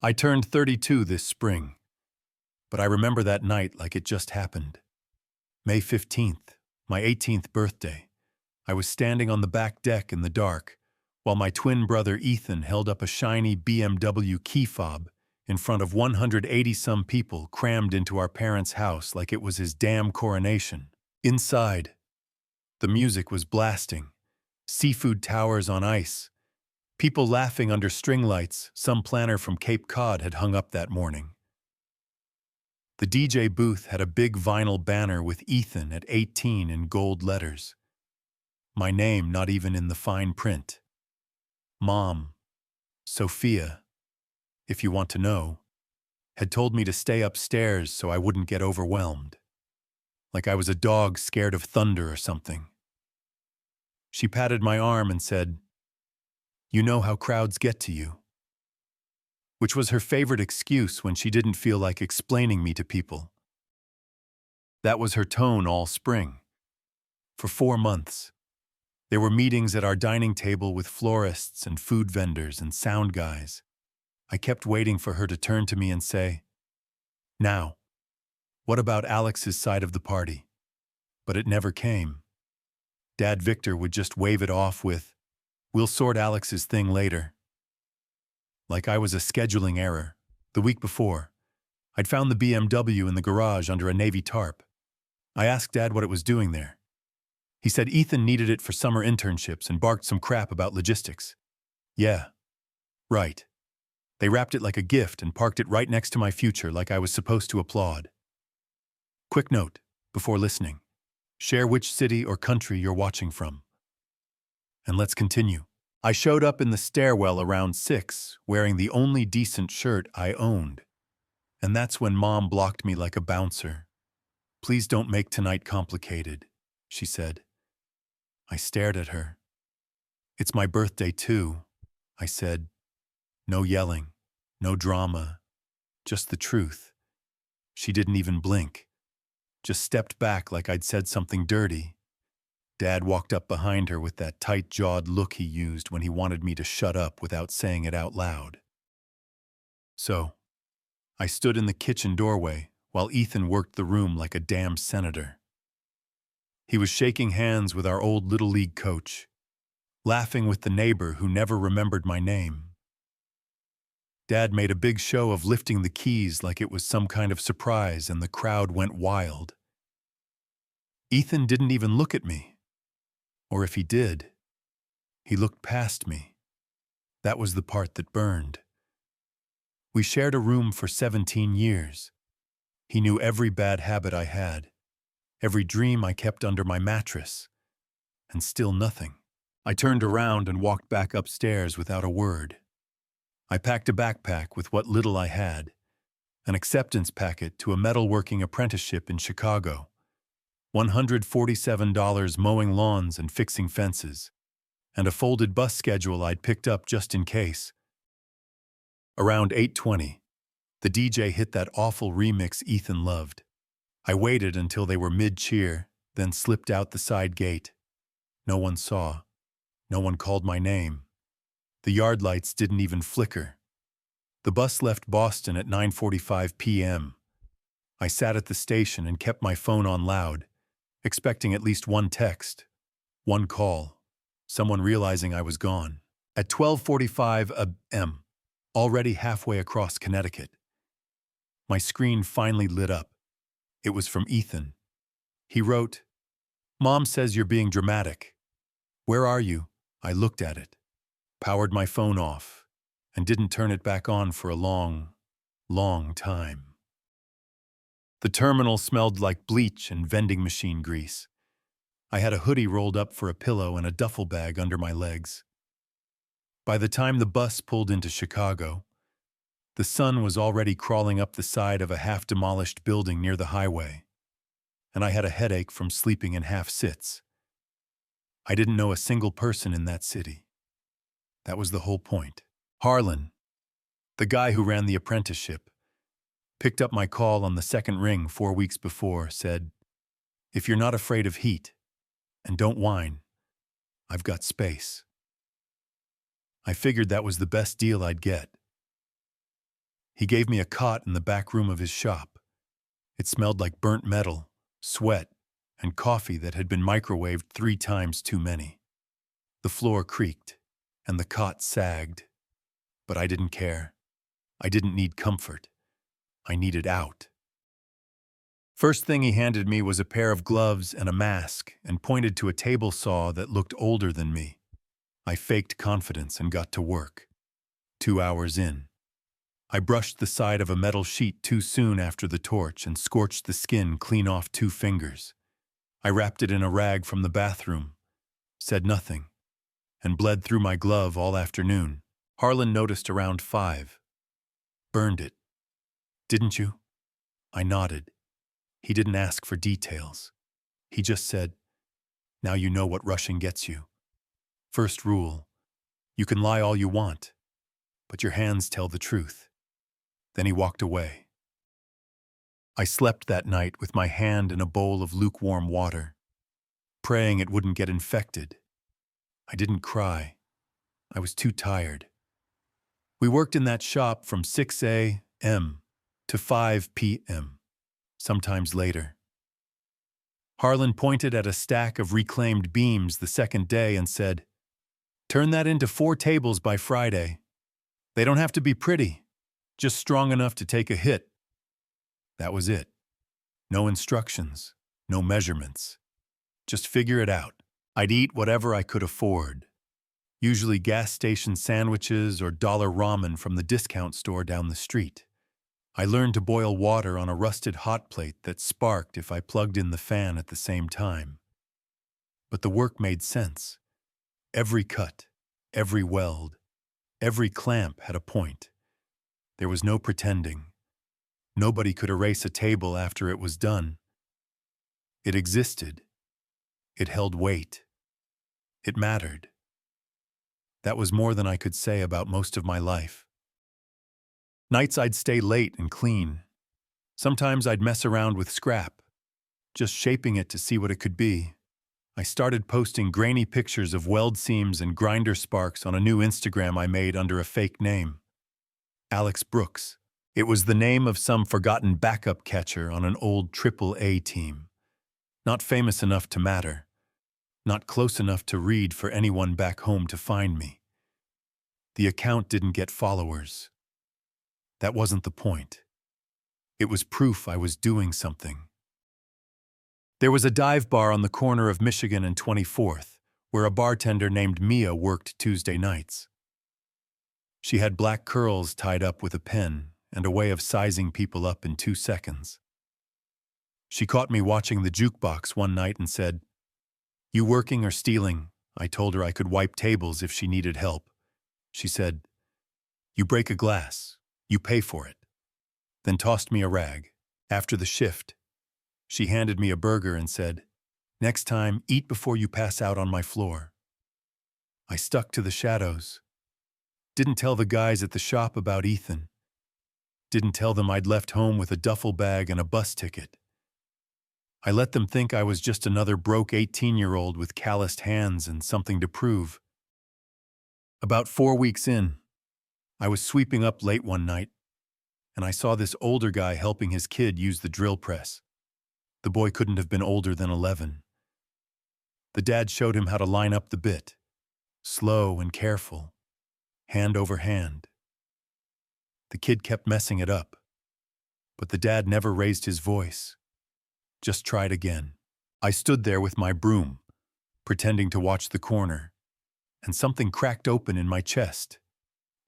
I turned 32 this spring, but I remember that night like it just happened. May 15th, my 18th birthday. I was standing on the back deck in the dark, while my twin brother Ethan held up a shiny BMW key fob in front of 180-some people crammed into our parents' house like it was his damn coronation. Inside, the music was blasting, seafood towers on ice, people laughing under string lights some planner from Cape Cod had hung up that morning. The DJ booth had a big vinyl banner with Ethan at 18 in gold letters. My name not even in the fine print. Mom, Sophia, if you want to know, had told me to stay upstairs so I wouldn't get overwhelmed. Like I was a dog scared of thunder or something. She patted my arm and said, "You know how crowds get to you." Which was her favorite excuse when she didn't feel like explaining me to people. That was her tone all spring. For 4 months. There were meetings at our dining table with florists and food vendors and sound guys. I kept waiting for her to turn to me and say, "Now, what about Alex's side of the party?" But it never came. Dad Victor would just wave it off with, "We'll sort Alex's thing later." Like I was a scheduling error. The week before, I'd found the BMW in the garage under a Navy tarp. I asked Dad what it was doing there. He said Ethan needed it for summer internships and barked some crap about logistics. Yeah, right. They wrapped it like a gift and parked it right next to my future like I was supposed to applaud. Quick note, before listening. Share which city or country you're watching from. And let's continue. I showed up in the stairwell around 6, wearing the only decent shirt I owned. And that's when Mom blocked me like a bouncer. "Please don't make tonight complicated," she said. I stared at her. "It's my birthday too," I said. No yelling, no drama, just the truth. She didn't even blink. Just stepped back like I'd said something dirty. Dad walked up behind her with that tight-jawed look he used when he wanted me to shut up without saying it out loud. So, I stood in the kitchen doorway while Ethan worked the room like a damn senator. He was shaking hands with our old Little League coach, laughing with the neighbor who never remembered my name. Dad made a big show of lifting the keys like it was some kind of surprise, and the crowd went wild. Ethan didn't even look at me. Or if he did, he looked past me. That was the part that burned. We shared a room for 17 years. He knew every bad habit I had, every dream I kept under my mattress, and still nothing. I turned around and walked back upstairs without a word. I packed a backpack with what little I had, an acceptance packet to a metalworking apprenticeship in Chicago, $147 mowing lawns and fixing fences, and a folded bus schedule I'd picked up just in case. Around 8:20, the DJ hit that awful remix Ethan loved. I waited until they were mid-cheer, then slipped out the side gate. No one saw. No one called my name. The yard lights didn't even flicker. The bus left Boston at 9:45 p.m. I sat at the station and kept my phone on loud, expecting at least one text, one call, someone realizing I was gone. At 12:45 a.m., already halfway across Connecticut, my screen finally lit up. It was from Ethan. He wrote, "Mom says you're being dramatic. Where are you?" I looked at it, powered my phone off, and didn't turn it back on for a long, long time. The terminal smelled like bleach and vending machine grease. I had a hoodie rolled up for a pillow and a duffel bag under my legs. By the time the bus pulled into Chicago, the sun was already crawling up the side of a half-demolished building near the highway, and I had a headache from sleeping in half-sits. I didn't know a single person in that city. That was the whole point. Harlan, the guy who ran the apprenticeship, picked up my call on the second ring 4 weeks before, said, "If you're not afraid of heat, and don't whine, I've got space." I figured that was the best deal I'd get. He gave me a cot in the back room of his shop. It smelled like burnt metal, sweat, and coffee that had been microwaved 3 times too many. The floor creaked, and the cot sagged. But I didn't care. I didn't need comfort. I needed out. First thing he handed me was a pair of gloves and a mask and pointed to a table saw that looked older than me. I faked confidence and got to work. 2 hours in, I brushed the side of a metal sheet too soon after the torch and scorched the skin clean off 2 fingers. I wrapped it in a rag from the bathroom, said nothing, and bled through my glove all afternoon. Harlan noticed around 5. Burned it. Didn't you? I nodded. He didn't ask for details. He just said, now you know what rushing gets you. First rule, you can lie all you want, but your hands tell the truth. Then he walked away. I slept that night with my hand in a bowl of lukewarm water, praying it wouldn't get infected. I didn't cry. I was too tired. We worked in that shop from 6 a.m. to 5 p.m., sometimes later. Harlan pointed at a stack of reclaimed beams the second day and said, turn that into 4 tables by Friday. They don't have to be pretty, just strong enough to take a hit. That was it. No instructions, no measurements. Just figure it out. I'd eat whatever I could afford, usually gas station sandwiches or dollar ramen from the discount store down the street. I learned to boil water on a rusted hot plate that sparked if I plugged in the fan at the same time. But the work made sense. Every cut, every weld, every clamp had a point. There was no pretending. Nobody could erase a table after it was done. It existed. It held weight. It mattered. That was more than I could say about most of my life. Nights I'd stay late and clean. Sometimes I'd mess around with scrap, just shaping it to see what it could be. I started posting grainy pictures of weld seams and grinder sparks on a new Instagram I made under a fake name. Alex Brooks. It was the name of some forgotten backup catcher on an old AAA team. Not famous enough to matter. Not close enough to read for anyone back home to find me. The account didn't get followers. That wasn't the point. It was proof I was doing something. There was a dive bar on the corner of Michigan and 24th, where a bartender named Mia worked Tuesday nights. She had black curls tied up with a pen and a way of sizing people up in 2 seconds. She caught me watching the jukebox one night and said, "You working or stealing?" I told her I could wipe tables if she needed help. She said, "You break a glass, you pay for it." Then tossed me a rag. After the shift, she handed me a burger and said, "Next time, eat before you pass out on my floor." I stuck to the shadows. Didn't tell the guys at the shop about Ethan. Didn't tell them I'd left home with a duffel bag and a bus ticket. I let them think I was just another broke 18-year-old with calloused hands and something to prove. About 4 weeks in, I was sweeping up late one night, and I saw this older guy helping his kid use the drill press. The boy couldn't have been older than 11. The dad showed him how to line up the bit, slow and careful, hand over hand. The kid kept messing it up, but the dad never raised his voice. Just tried again. I stood there with my broom, pretending to watch the corner, and something cracked open in my chest.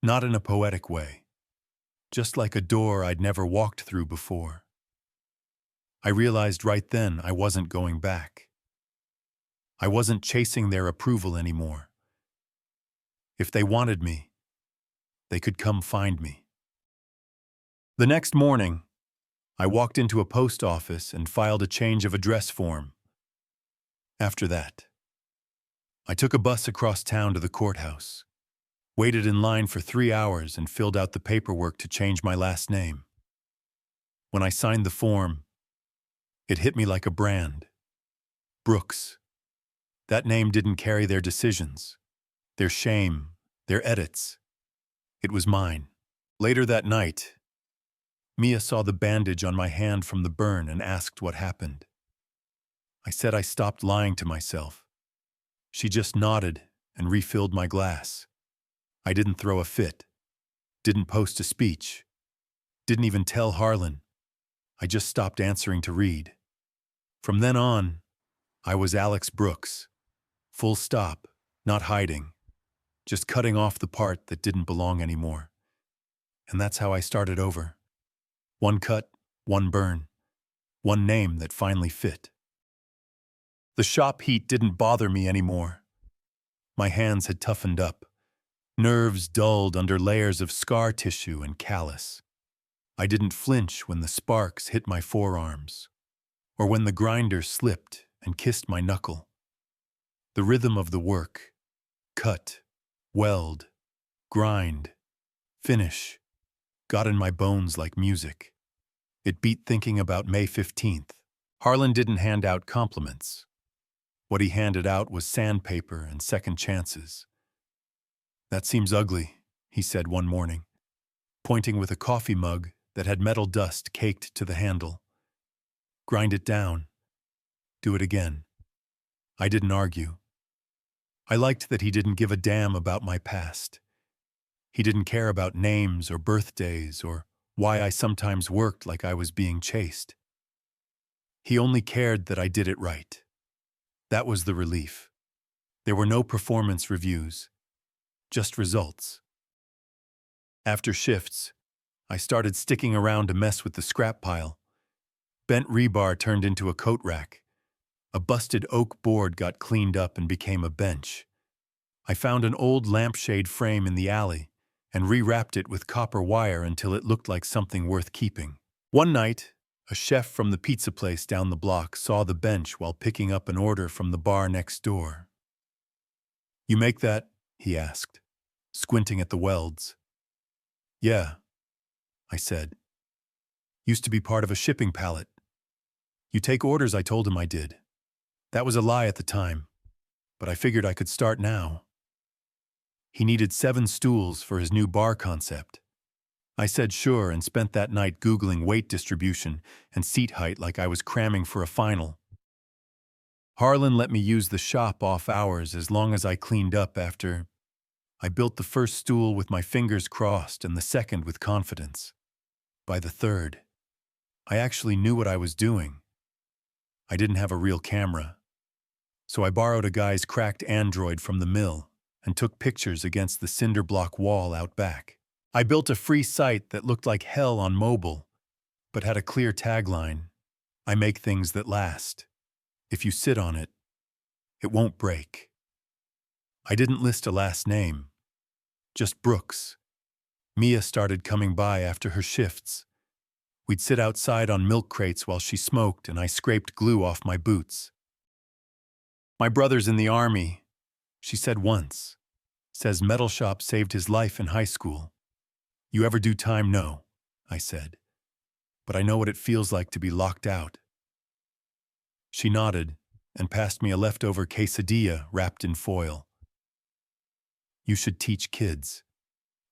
Not in a poetic way, just like a door I'd never walked through before. I realized right then I wasn't going back. I wasn't chasing their approval anymore. If they wanted me, they could come find me. The next morning, I walked into a post office and filed a change of address form. After that, I took a bus across town to the courthouse, waited in line for 3 hours and filled out the paperwork to change my last name. When I signed the form, it hit me like a brand. Brooks. That name didn't carry their decisions, their shame, their edits. It was mine. Later that night, Mia saw the bandage on my hand from the burn and asked what happened. I said I stopped lying to myself. She just nodded and refilled my glass. I didn't throw a fit, didn't post a speech, didn't even tell Harlan. I just stopped answering to Reed. From then on, I was Alex Brooks. Full stop, not hiding, just cutting off the part that didn't belong anymore. And that's how I started over. One cut, one burn, one name that finally fit. The shop heat didn't bother me anymore. My hands had toughened up, nerves dulled under layers of scar tissue and callus. I didn't flinch when the sparks hit my forearms, or when the grinder slipped and kissed my knuckle. The rhythm of the work, cut, weld, grind, finish, got in my bones like music. It beat thinking about May 15th. Harlan didn't hand out compliments. What he handed out was sandpaper and second chances. "That seems ugly," he said one morning, pointing with a coffee mug that had metal dust caked to the handle. "Grind it down. Do it again." I didn't argue. I liked that he didn't give a damn about my past. He didn't care about names or birthdays or why I sometimes worked like I was being chased. He only cared that I did it right. That was the relief. There were no performance reviews, just results. After shifts, I started sticking around to mess with the scrap pile. Bent rebar turned into a coat rack. A busted oak board got cleaned up and became a bench. I found an old lampshade frame in the alley and rewrapped it with copper wire until it looked like something worth keeping. One night, a chef from the pizza place down the block saw the bench while picking up an order from the bar next door. "You make that?" he asked, squinting at the welds. "Yeah," I said. "Used to be part of a shipping pallet." "You take orders," I told him I did. That was a lie at the time, but I figured I could start now. He needed 7 stools for his new bar concept. I said sure and spent that night Googling weight distribution and seat height like I was cramming for a final. Harlan let me use the shop off hours as long as I cleaned up after. I built the first stool with my fingers crossed and the second with confidence. By the third, I actually knew what I was doing. I didn't have a real camera, so I borrowed a guy's cracked Android from the mill and took pictures against the cinder block wall out back. I built a free site that looked like hell on mobile, but had a clear tagline: "I make things that last. If you sit on it, it won't break." I didn't list a last name, just Brooks. Mia started coming by after her shifts. We'd sit outside on milk crates while she smoked and I scraped glue off my boots. "My brother's in the Army," she said once. "Says metal shop saved his life in high school." "You ever do time?" "No," I said. "But I know what it feels like to be locked out." She nodded and passed me a leftover quesadilla wrapped in foil. "You should teach kids.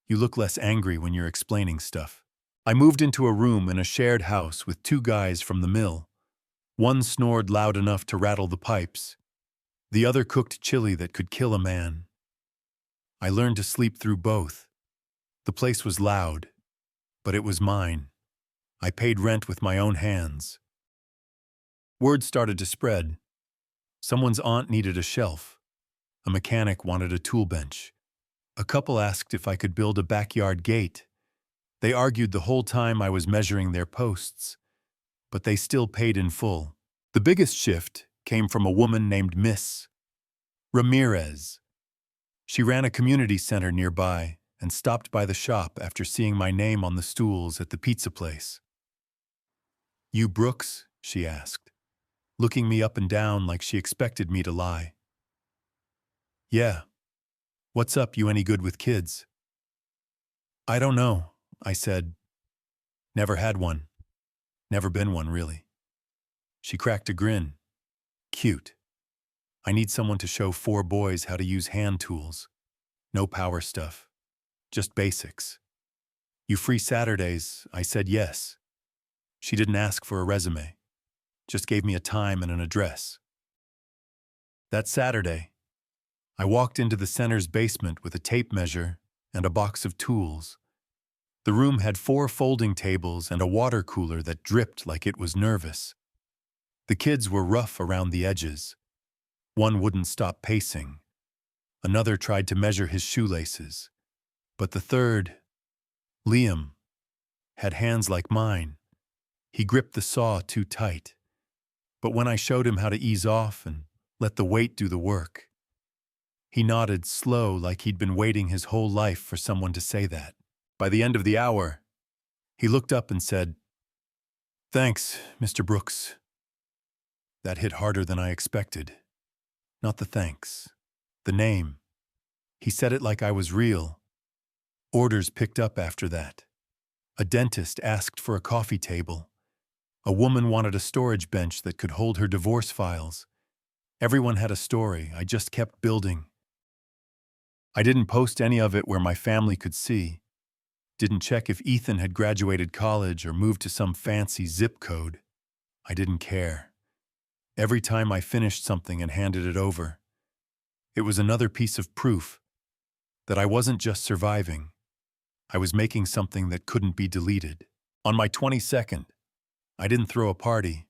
You look less angry when you're explaining stuff." I moved into a room in a shared house with 2 guys from the mill. One snored loud enough to rattle the pipes. The other cooked chili that could kill a man. I learned to sleep through both. The place was loud, but it was mine. I paid rent with my own hands. Word started to spread. Someone's aunt needed a shelf. A mechanic wanted a tool bench. A couple asked if I could build a backyard gate. They argued the whole time I was measuring their posts, but they still paid in full. The biggest shift came from a woman named Miss Ramirez. She ran a community center nearby and stopped by the shop after seeing my name on the stools at the pizza place. "You Brooks?" she asked, looking me up and down like she expected me to lie. "Yeah. What's up, you any good with kids?" "I don't know," I said. "Never had one. Never been one, really." She cracked a grin. "Cute. I need someone to show 4 boys how to use hand tools. No power stuff. Just basics. "You free Saturdays?" I said yes. She didn't ask for a resume, just gave me a time and an address. That Saturday, I walked into the center's basement with a tape measure and a box of tools. The room had 4 folding tables and a water cooler that dripped like it was nervous. The kids were rough around the edges. One wouldn't stop pacing. Another tried to measure his shoelaces. But the third, Liam, had hands like mine. He gripped the saw too tight. But when I showed him how to ease off and let the weight do the work, he nodded slow like he'd been waiting his whole life for someone to say that. By the end of the hour, he looked up and said, "Thanks, Mr. Brooks." That hit harder than I expected. Not the thanks, the name. He said it like I was real. Orders picked up after that. A dentist asked for a coffee table. A woman wanted a storage bench that could hold her divorce files. Everyone had a story. I just kept building. I didn't post any of it where my family could see. Didn't check if Ethan had graduated college or moved to some fancy zip code. I didn't care. Every time I finished something and handed it over, it was another piece of proof that I wasn't just surviving. I was making something that couldn't be deleted. On my 22nd, I didn't throw a party.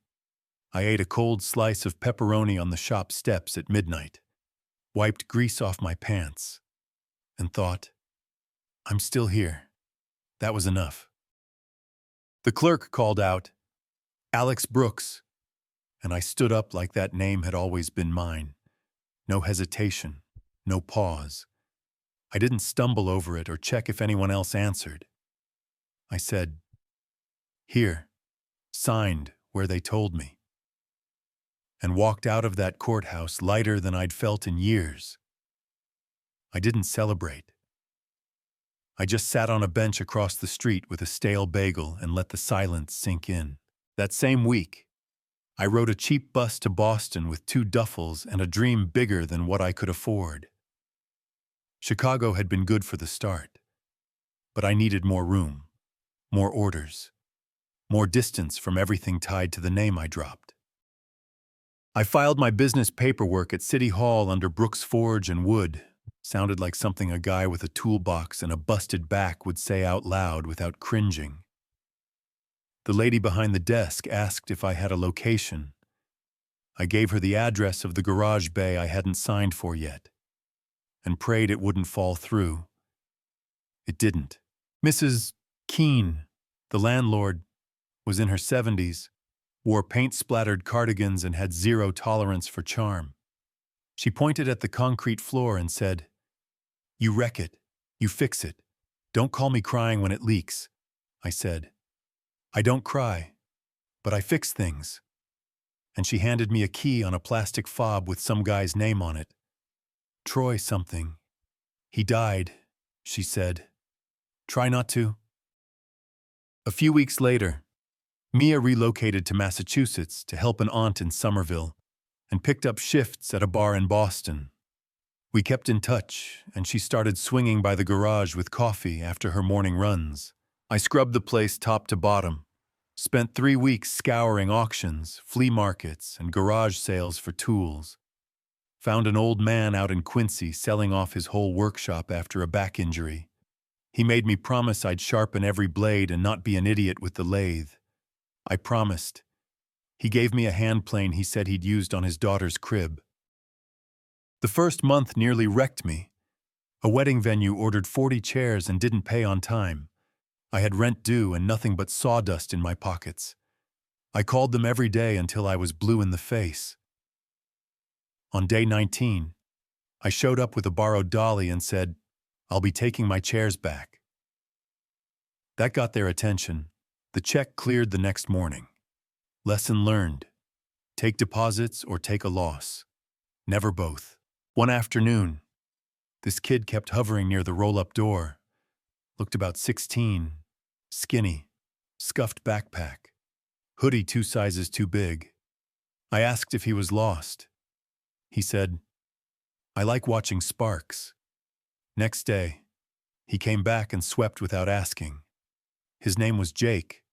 I ate a cold slice of pepperoni on the shop steps at midnight, wiped grease off my pants, and thought, I'm still here. That was enough. The clerk called out, "Alex Brooks," and I stood up like that name had always been mine. No hesitation, no pause. I didn't stumble over it or check if anyone else answered. I said, "Here," signed where they told me, and walked out of that courthouse lighter than I'd felt in years. I didn't celebrate. I just sat on a bench across the street with a stale bagel and let the silence sink in. That same week, I rode a cheap bus to Boston with 2 duffels and a dream bigger than what I could afford. Chicago had been good for the start, but I needed more room, more orders, more distance from everything tied to the name I dropped. I filed my business paperwork at City Hall under Brooks Forge and Wood. Sounded like something a guy with a toolbox and a busted back would say out loud without cringing. The lady behind the desk asked if I had a location. I gave her the address of the garage bay I hadn't signed for yet, and prayed it wouldn't fall through. It didn't. Mrs. Keene, the landlord, was in her 70s, wore paint-splattered cardigans and had 0 tolerance for charm. She pointed at the concrete floor and said, "You wreck it. You fix it. Don't call me crying when it leaks." I said, "I don't cry, but I fix things." And she handed me a key on a plastic fob with some guy's name on it. Troy something. "He died," she said. "Try not to." A few weeks later, Mia relocated to Massachusetts to help an aunt in Somerville and picked up shifts at a bar in Boston. We kept in touch, and she started swinging by the garage with coffee after her morning runs. I scrubbed the place top to bottom, spent 3 weeks scouring auctions, flea markets, and garage sales for tools. Found an old man out in Quincy selling off his whole workshop after a back injury. He made me promise I'd sharpen every blade and not be an idiot with the lathe. I promised. He gave me a hand plane he said he'd used on his daughter's crib. The first month nearly wrecked me. A wedding venue ordered 40 chairs and didn't pay on time. I had rent due and nothing but sawdust in my pockets. I called them every day until I was blue in the face. On day 19, I showed up with a borrowed dolly and said, "I'll be taking my chairs back." That got their attention. The check cleared the next morning. Lesson learned. Take deposits or take a loss. Never both. One afternoon, this kid kept hovering near the roll-up door. Looked about 16, skinny, scuffed backpack, hoodie 2 sizes too big. I asked if he was lost. He said, "I like watching sparks." Next day, he came back and swept without asking. His name was Jake.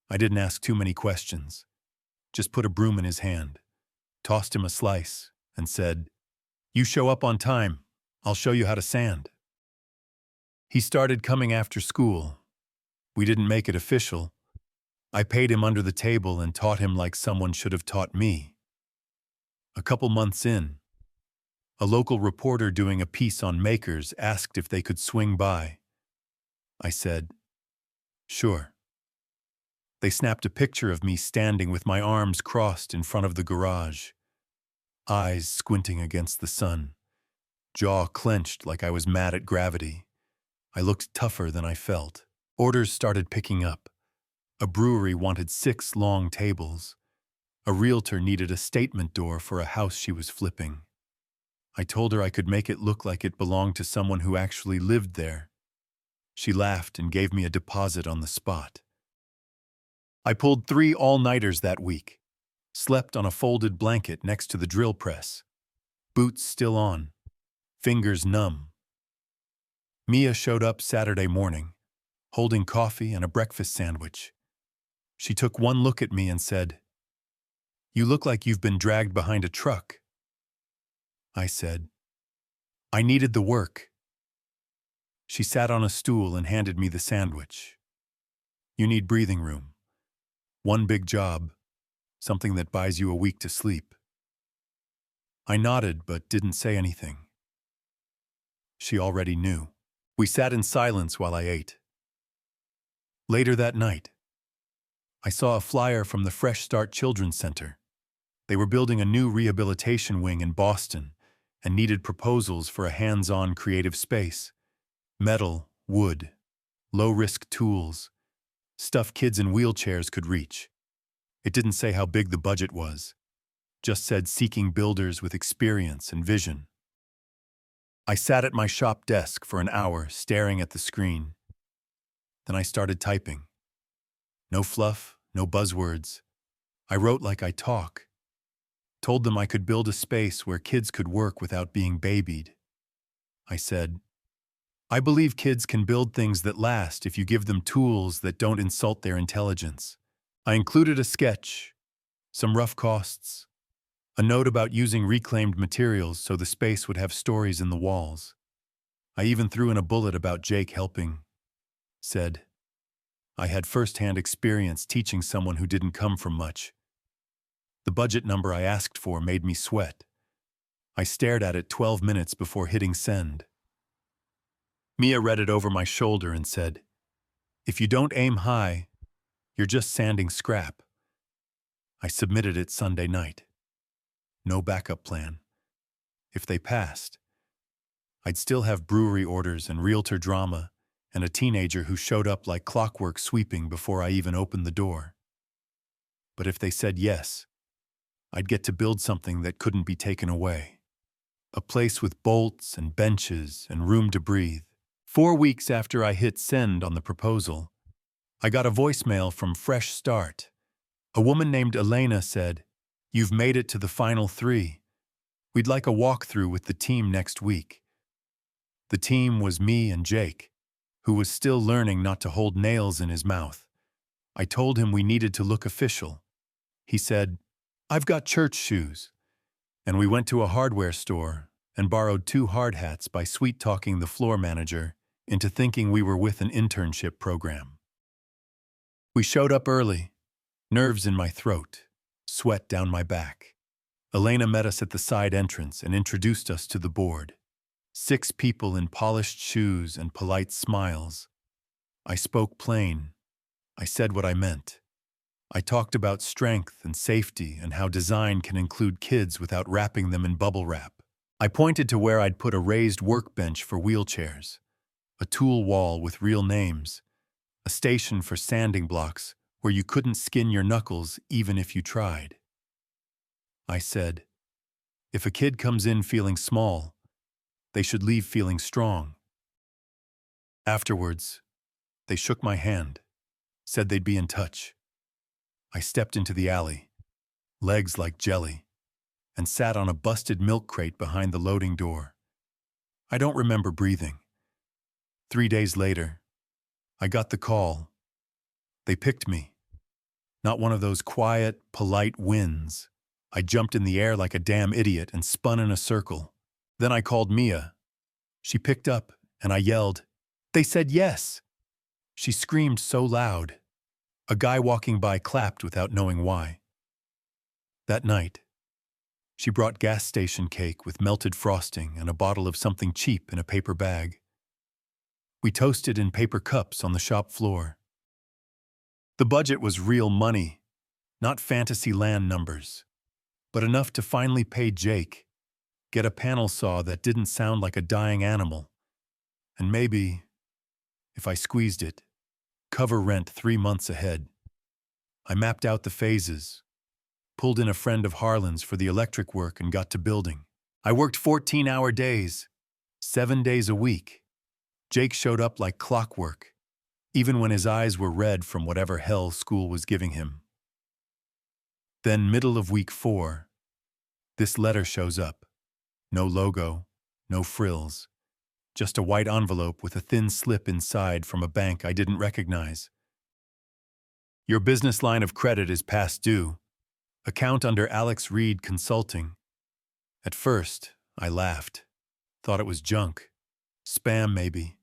I didn't ask too many questions. Just put a broom in his hand, tossed him a slice, and said, "You show up on time, I'll show you how to sand." He started coming after school. We didn't make it official. I paid him under the table and taught him like someone should have taught me. A couple months in, a local reporter doing a piece on makers asked if they could swing by. I said, "Sure." They snapped a picture of me standing with my arms crossed in front of the garage, eyes squinting against the sun, jaw clenched like I was mad at gravity. I looked tougher than I felt. Orders started picking up. A brewery wanted 6 long tables. A realtor needed a statement door for a house she was flipping. I told her I could make it look like it belonged to someone who actually lived there. She laughed and gave me a deposit on the spot. I pulled 3 all-nighters that week, slept on a folded blanket next to the drill press, boots still on, fingers numb. Mia showed up Saturday morning, holding coffee and a breakfast sandwich. She took one look at me and said, "You look like you've been dragged behind a truck." I said, "I needed the work." She sat on a stool and handed me the sandwich. "You need breathing room. One big job, something that buys you a week to sleep." I nodded but didn't say anything. She already knew. We sat in silence while I ate. Later that night, I saw a flyer from the Fresh Start Children's Center. They were building a new rehabilitation wing in Boston and needed proposals for a hands-on creative space. Metal, wood, low-risk tools, stuff kids in wheelchairs could reach. It didn't say how big the budget was, just said seeking builders with experience and vision. I sat at my shop desk for an hour staring at the screen. Then I started typing. No fluff, no buzzwords. I wrote like I talk. Told them I could build a space where kids could work without being babied. I said, "I believe kids can build things that last if you give them tools that don't insult their intelligence." I included a sketch, some rough costs, a note about using reclaimed materials so the space would have stories in the walls. I even threw in a bullet about Jake helping. Said, I had first-hand experience teaching someone who didn't come from much. The budget number I asked for made me sweat. I stared at it 12 minutes before hitting send. Mia read it over my shoulder and said, "If you don't aim high, you're just sanding scrap." I submitted it Sunday night. No backup plan. If they passed, I'd still have brewery orders and realtor drama and a teenager who showed up like clockwork sweeping before I even opened the door. But if they said yes, I'd get to build something that couldn't be taken away. A place with bolts and benches and room to breathe. 4 weeks after I hit send on the proposal, I got a voicemail from Fresh Start. A woman named Elena said, "You've made it to the final 3. We'd like a walkthrough with the team next week." The team was me and Jake, who was still learning not to hold nails in his mouth. I told him we needed to look official. He said, "I've got church shoes." And we went to a hardware store and borrowed 2 hard hats by sweet-talking the floor manager into thinking we were with an internship program. We showed up early, nerves in my throat, sweat down my back. Elena met us at the side entrance and introduced us to the board. 6 people in polished shoes and polite smiles. I spoke plain. I said what I meant. I talked about strength and safety and how design can include kids without wrapping them in bubble wrap. I pointed to where I'd put a raised workbench for wheelchairs, a tool wall with real names, a station for sanding blocks where you couldn't skin your knuckles even if you tried. I said, if a kid comes in feeling small, they should leave feeling strong. Afterwards, they shook my hand, said they'd be in touch. I stepped into the alley, legs like jelly, and sat on a busted milk crate behind the loading door. I don't remember breathing. 3 days later, I got the call. They picked me. Not one of those quiet, polite wins. I jumped in the air like a damn idiot and spun in a circle. Then I called Mia. She picked up, and I yelled, "They said yes!" She screamed so loud. A guy walking by clapped without knowing why. That night, she brought gas station cake with melted frosting and a bottle of something cheap in a paper bag. We toasted in paper cups on the shop floor. The budget was real money, not fantasy land numbers, but enough to finally pay Jake, get a panel saw that didn't sound like a dying animal, and maybe, if I squeezed it, cover rent 3 months ahead. I mapped out the phases, pulled in a friend of Harlan's for the electric work and got to building. I worked 14-hour days, 7 days a week. Jake showed up like clockwork, even when his eyes were red from whatever hell school was giving him. Then, middle of week 4, this letter shows up. No logo, no frills, just a white envelope with a thin slip inside from a bank I didn't recognize. Your business line of credit is past due. Account under Alex Reed Consulting. At first, I laughed. Thought it was junk. Spam, maybe.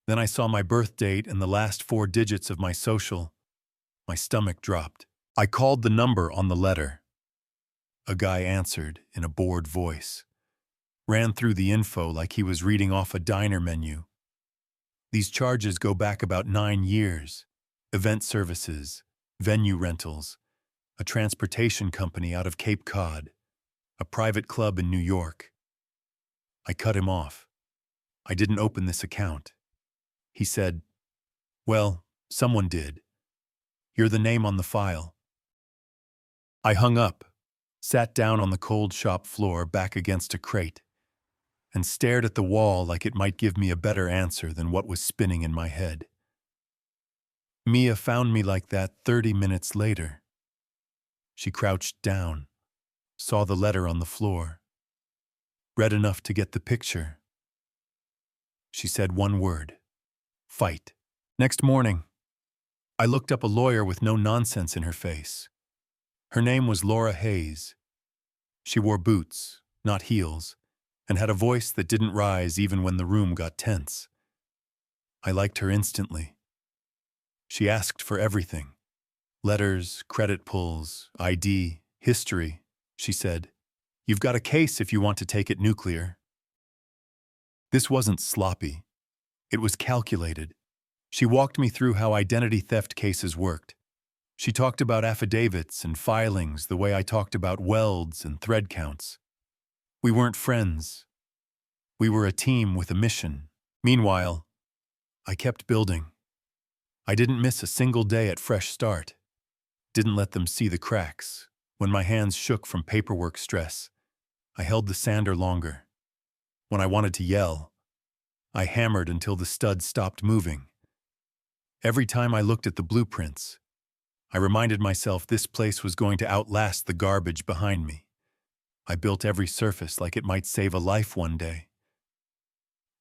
Then I saw my birth date and the last 4 digits of my social. My stomach dropped. I called the number on the letter. A guy answered in a bored voice. Ran through the info like he was reading off a diner menu. These charges go back about 9 years. Event services, venue rentals, a transportation company out of Cape Cod, a private club in New York. I cut him off. I didn't open this account. He said, "Well, someone did. You're the name on the file." I hung up, sat down on the cold shop floor back against a crate, and stared at the wall like it might give me a better answer than what was spinning in my head. Mia found me like that 30 minutes later. She crouched down, saw the letter on the floor, read enough to get the picture. She said one word: fight. Next morning, I looked up a lawyer with no nonsense in her face. Her name was Laura Hayes. She wore boots, not heels, and had a voice that didn't rise even when the room got tense. I liked her instantly. She asked for everything. Letters, credit pulls, ID, history. She said, "You've got a case if you want to take it nuclear." This wasn't sloppy. It was calculated. She walked me through how identity theft cases worked. She talked about affidavits and filings the way I talked about welds and thread counts. We weren't friends. We were a team with a mission. Meanwhile, I kept building. I didn't miss a single day at Fresh Start. Didn't let them see the cracks. When my hands shook from paperwork stress, I held the sander longer. When I wanted to yell, I hammered until the stud stopped moving. Every time I looked at the blueprints, I reminded myself this place was going to outlast the garbage behind me. I built every surface like it might save a life one day.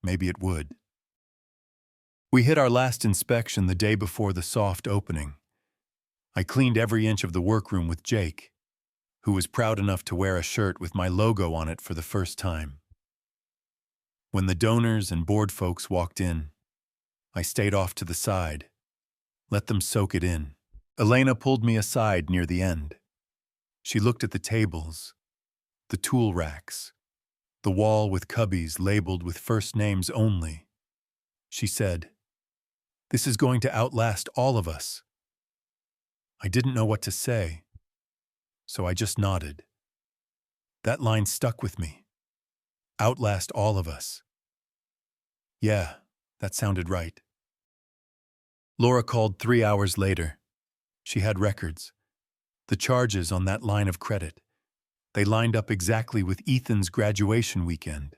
Maybe it would. We hit our last inspection the day before the soft opening. I cleaned every inch of the workroom with Jake, who was proud enough to wear a shirt with my logo on it for the first time. When the donors and board folks walked in, I stayed off to the side, let them soak it in. Elena pulled me aside near the end. She looked at the tables, the tool racks, the wall with cubbies labeled with first names only. She said, "This is going to outlast all of us." I didn't know what to say, so I just nodded. That line stuck with me. Outlast all of us. Yeah, that sounded right. Laura called 3 hours later. She had records. The charges on that line of credit. They lined up exactly with Ethan's graduation weekend.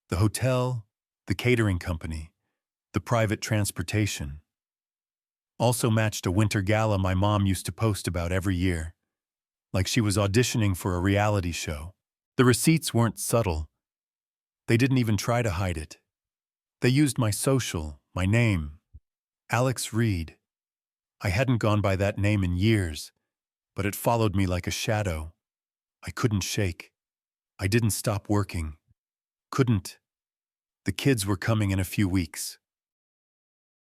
The hotel, the catering company, the private transportation. Also matched a winter gala my mom used to post about every year, like she was auditioning for a reality show. The receipts weren't subtle. They didn't even try to hide it. They used my social, my name, Alex Reed. I hadn't gone by that name in years, but it followed me like a shadow. I couldn't shake. I didn't stop working. Couldn't. The kids were coming in a few weeks.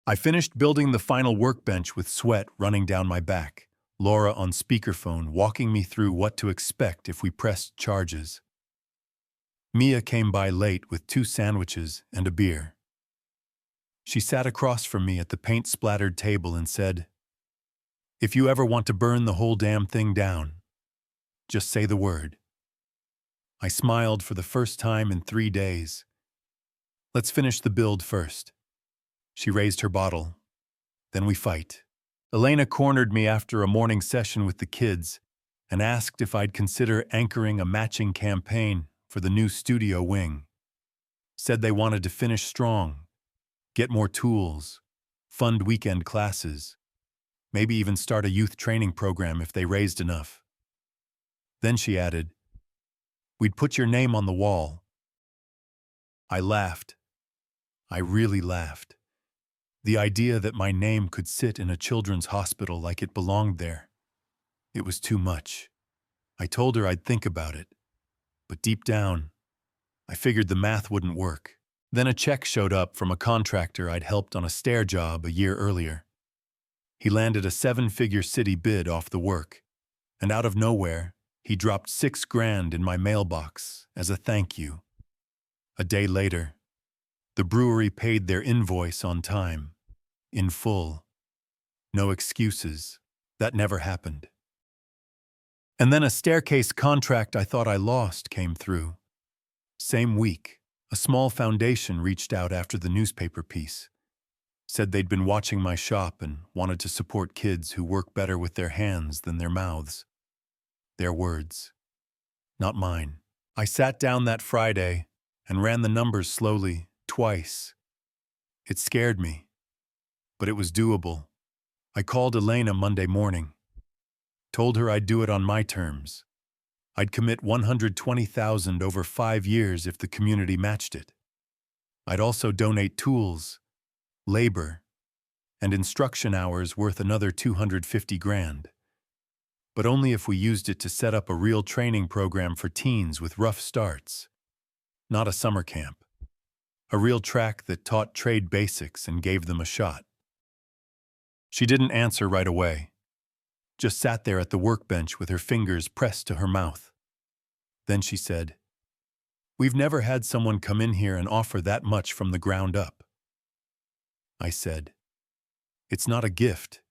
I finished building the final workbench with sweat running down my back, Laura on speakerphone walking me through what to expect if we pressed charges. Mia came by late with 2 sandwiches and a beer. She sat across from me at the paint-splattered table and said, "If you ever want to burn the whole damn thing down, just say the word." I smiled for the first time in 3 days. "Let's finish the build first." She raised her bottle. "Then we fight." Elena cornered me after a morning session with the kids and asked if I'd consider anchoring a matching campaign for the new studio wing. Said they wanted to finish strong, get more tools, fund weekend classes, maybe even start a youth training program if they raised enough. Then she added, "We'd put your name on the wall." I laughed. I really laughed. The idea that my name could sit in a children's hospital like it belonged there. It was too much. I told her I'd think about it. But deep down, I figured the math wouldn't work. Then a check showed up from a contractor I'd helped on a stair job a year earlier. He landed a 7-figure city bid off the work, and out of nowhere, he dropped $6,000 in my mailbox as a thank you. A day later, the brewery paid their invoice on time, in full. No excuses. That never happened. And then a staircase contract I thought I lost came through. Same week, a small foundation reached out after the newspaper piece. Said they'd been watching my shop and wanted to support kids who work better with their hands than their mouths. Their words, not mine. I sat down that Friday and ran the numbers slowly, twice. It scared me, but it was doable. I called Elena Monday morning. Told her I'd do it on my terms. I'd commit $120,000 over 5 years if the community matched it. I'd also donate tools, labor, and instruction hours worth another $250,000. But only if we used it to set up a real training program for teens with rough starts. Not a summer camp. A real track that taught trade basics and gave them a shot. She didn't answer right away. Just sat there at the workbench with her fingers pressed to her mouth. Then she said, "We've never had someone come in here and offer that much from the ground up." I said, "It's not a gift.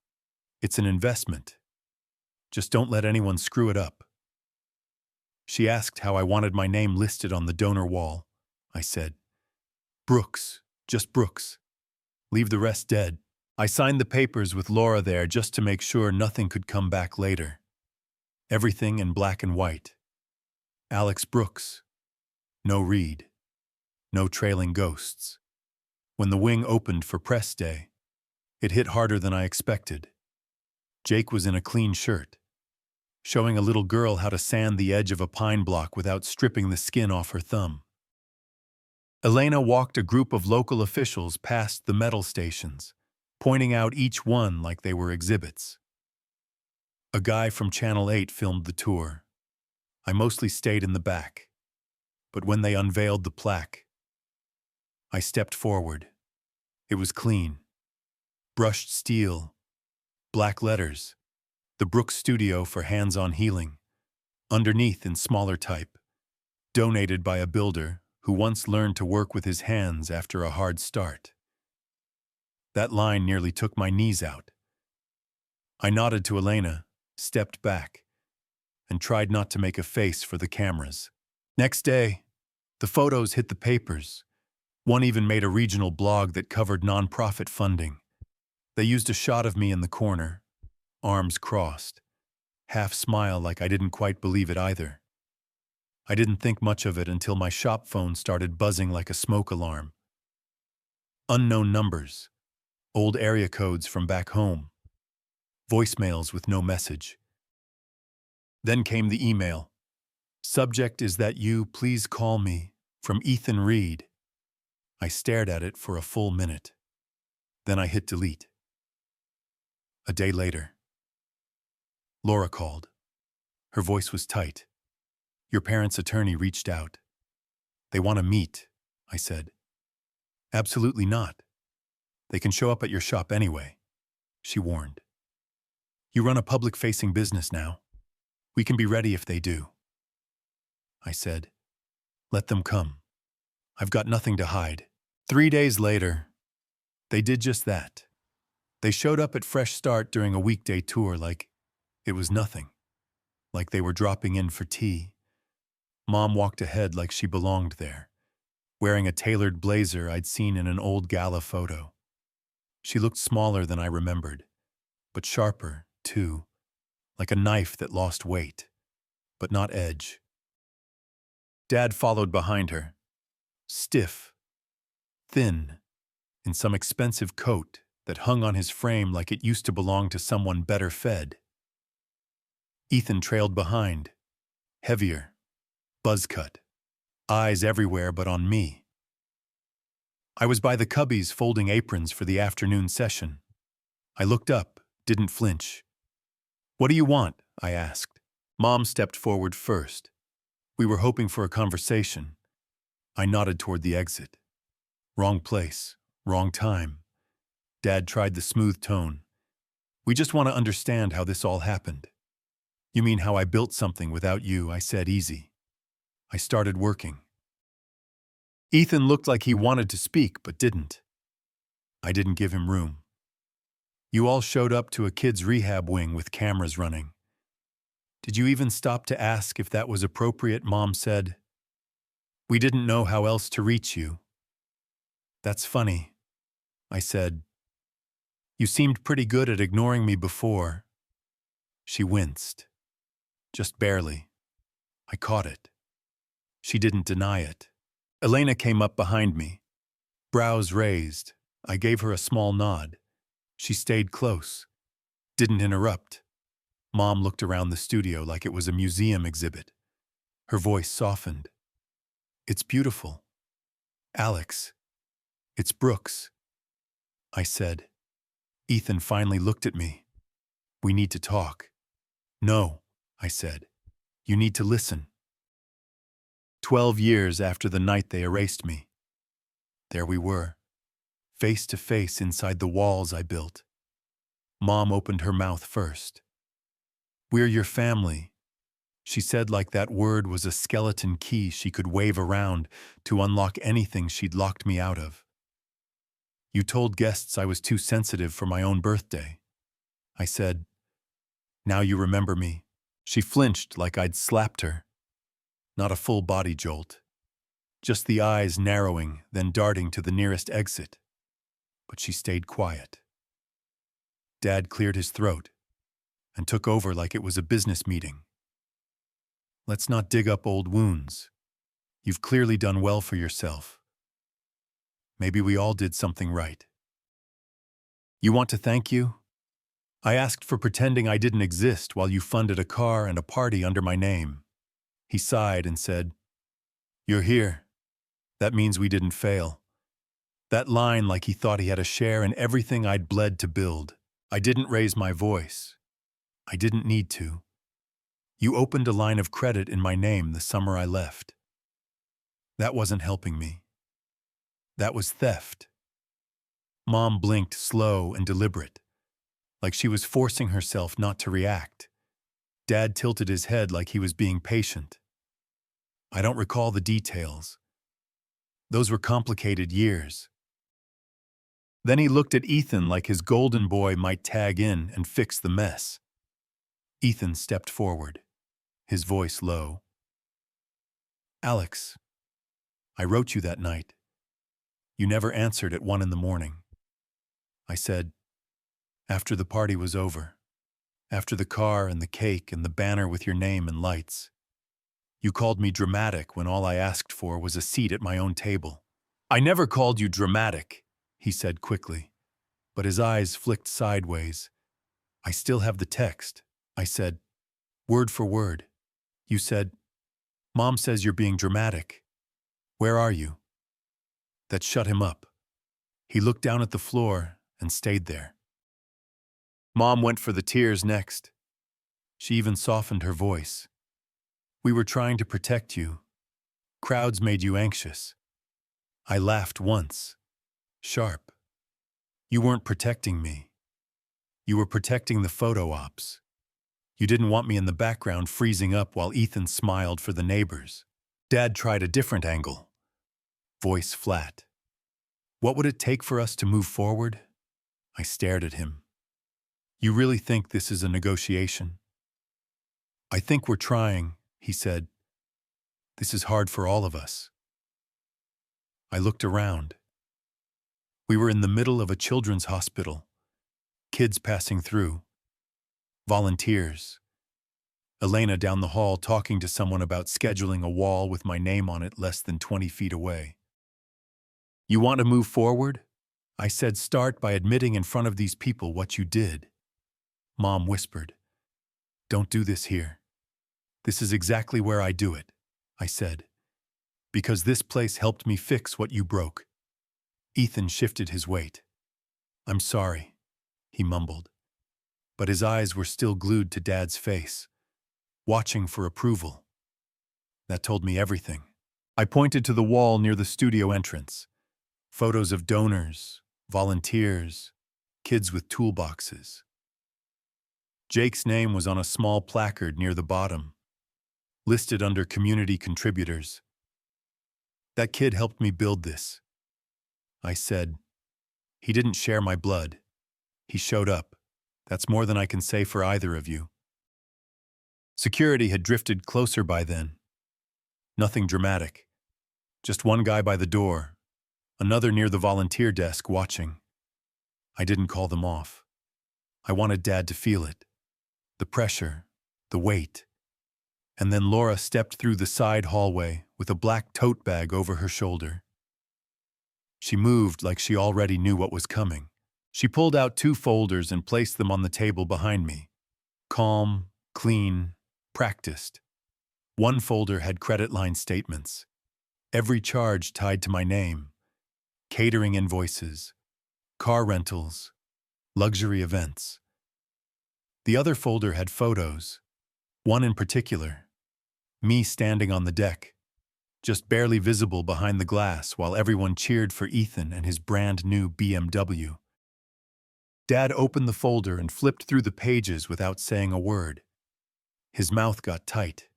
It's an investment. Just don't let anyone screw it up." She asked how I wanted my name listed on the donor wall. I said, "Brooks, just Brooks. Leave the rest dead." I signed the papers with Laura there just to make sure nothing could come back later. Everything in black and white. Alex Brooks. No Reed. No trailing ghosts. When the wing opened for press day, it hit harder than I expected. Jake was in a clean shirt, showing a little girl how to sand the edge of a pine block without stripping the skin off her thumb. Elena walked a group of local officials past the metal stations, pointing out each one like they were exhibits. A guy from Channel 8 filmed the tour. I mostly stayed in the back, but when they unveiled the plaque, I stepped forward. It was clean. Brushed steel, black letters, the Brooks Studio for Hands-On Healing. Underneath in smaller type, donated by a builder who once learned to work with his hands after a hard start. That line nearly took my knees out. I nodded to Elena, stepped back, and tried not to make a face for the cameras. Next day, the photos hit the papers. One even made a regional blog that covered nonprofit funding. They used a shot of me in the corner, arms crossed, half smile like I didn't quite believe it either. I didn't think much of it until my shop phone started buzzing like a smoke alarm. Unknown numbers, old area codes from back home, voicemails with no message. Then came the email. "Subject is that you, please call me, from Ethan Reed." I stared at it for a full minute. Then I hit delete. A day later, Laura called. Her voice was tight. Your parents' attorney reached out. They want to meet, I said. Absolutely not. They can show up at your shop anyway, she warned. You run a public-facing business now. We can be ready if they do. I said, let them come. I've got nothing to hide. 3 days later, they did just that. They showed up at Fresh Start during a weekday tour like it was nothing, like they were dropping in for tea. Mom walked ahead like she belonged there, wearing a tailored blazer I'd seen in an old gala photo. She looked smaller than I remembered, but sharper, too, like a knife that lost weight, but not edge. Dad followed behind her, stiff, thin, in some expensive coat that hung on his frame like it used to belong to someone better fed. Ethan trailed behind, heavier, buzz-cut, eyes everywhere but on me. I was by the cubbies folding aprons for the afternoon session. I looked up, didn't flinch. What do you want? I asked. Mom stepped forward first. We were hoping for a conversation. I nodded toward the exit. Wrong place, wrong time. Dad tried the smooth tone. We just want to understand how this all happened. You mean how I built something without you? I said, easy. I started working. Ethan looked like he wanted to speak but didn't. I didn't give him room. You all showed up to a kids' rehab wing with cameras running. Did you even stop to ask if that was appropriate? Mom said. We didn't know how else to reach you. That's funny, I said. You seemed pretty good at ignoring me before. She winced. Just barely. I caught it. She didn't deny it. Elena came up behind me. Brows raised. I gave her a small nod. She stayed close. Didn't interrupt. Mom looked around the studio like it was a museum exhibit. Her voice softened. It's beautiful. Alex. It's Brooks. I said. Ethan finally looked at me. We need to talk. No, I said. You need to listen. 12 years after the night they erased me. There we were, face to face inside the walls I built. Mom opened her mouth first. We're your family, she said like that word was a skeleton key she could wave around to unlock anything she'd locked me out of. You told guests I was too sensitive for my own birthday. I said, now you remember me. She flinched like I'd slapped her. Not a full body jolt. Just the eyes narrowing, then darting to the nearest exit. But she stayed quiet. Dad cleared his throat and took over like it was a business meeting. Let's not dig up old wounds. You've clearly done well for yourself. Maybe we all did something right. You want to thank you? I asked for pretending I didn't exist while you funded a car and a party under my name. He sighed and said, You're here. That means we didn't fail. That line like he thought he had a share in everything I'd bled to build. I didn't raise my voice. I didn't need to. You opened a line of credit in my name the summer I left. That wasn't helping me. That was theft. Mom blinked slow and deliberate, like she was forcing herself not to react. Dad tilted his head like he was being patient. I don't recall the details. Those were complicated years. Then he looked at Ethan like his golden boy might tag in and fix the mess. Ethan stepped forward, his voice low. Alex, I wrote you that night. You never answered at 1 a.m. I said, after the party was over, after the car and the cake and the banner with your name and lights. You called me dramatic when all I asked for was a seat at my own table. I never called you dramatic, he said quickly, but his eyes flicked sideways. I still have the text, I said, word for word. You said, Mom says you're being dramatic. Where are you? That shut him up. He looked down at the floor and stayed there. Mom went for the tears next. She even softened her voice. We were trying to protect you. Crowds made you anxious. I laughed once. Sharp. You weren't protecting me. You were protecting the photo ops. You didn't want me in the background freezing up while Ethan smiled for the neighbors. Dad tried a different angle. Voice flat. What would it take for us to move forward? I stared at him. You really think this is a negotiation? I think we're trying, he said. This is hard for all of us. I looked around. We were in the middle of a children's hospital. Kids passing through. Volunteers. Elena down the hall talking to someone about scheduling a wall with my name on it less than 20 feet away. You want to move forward? I said, start by admitting in front of these people what you did. Mom whispered, don't do this here. This is exactly where I do it, I said, because this place helped me fix what you broke. Ethan shifted his weight. I'm sorry, he mumbled, but his eyes were still glued to Dad's face, watching for approval. That told me everything. I pointed to the wall near the studio entrance. Photos of donors, volunteers, kids with toolboxes. Jake's name was on a small placard near the bottom, listed under community contributors. That kid helped me build this. I said, he didn't share my blood. He showed up. That's more than I can say for either of you. Security had drifted closer by then. Nothing dramatic. Just one guy by the door, another near the volunteer desk watching. I didn't call them off. I wanted Dad to feel it. The pressure, the weight. And then Laura stepped through the side hallway with a black tote bag over her shoulder. She moved like she already knew what was coming. She pulled out 2 folders and placed them on the table behind me. Calm, clean, practiced. One folder had credit line statements. Every charge tied to my name. Catering invoices, car rentals, luxury events. The other folder had photos. One in particular. Me standing on the deck, just barely visible behind the glass while everyone cheered for Ethan and his brand new BMW. Dad opened the folder and flipped through the pages without saying a word. His mouth got tight.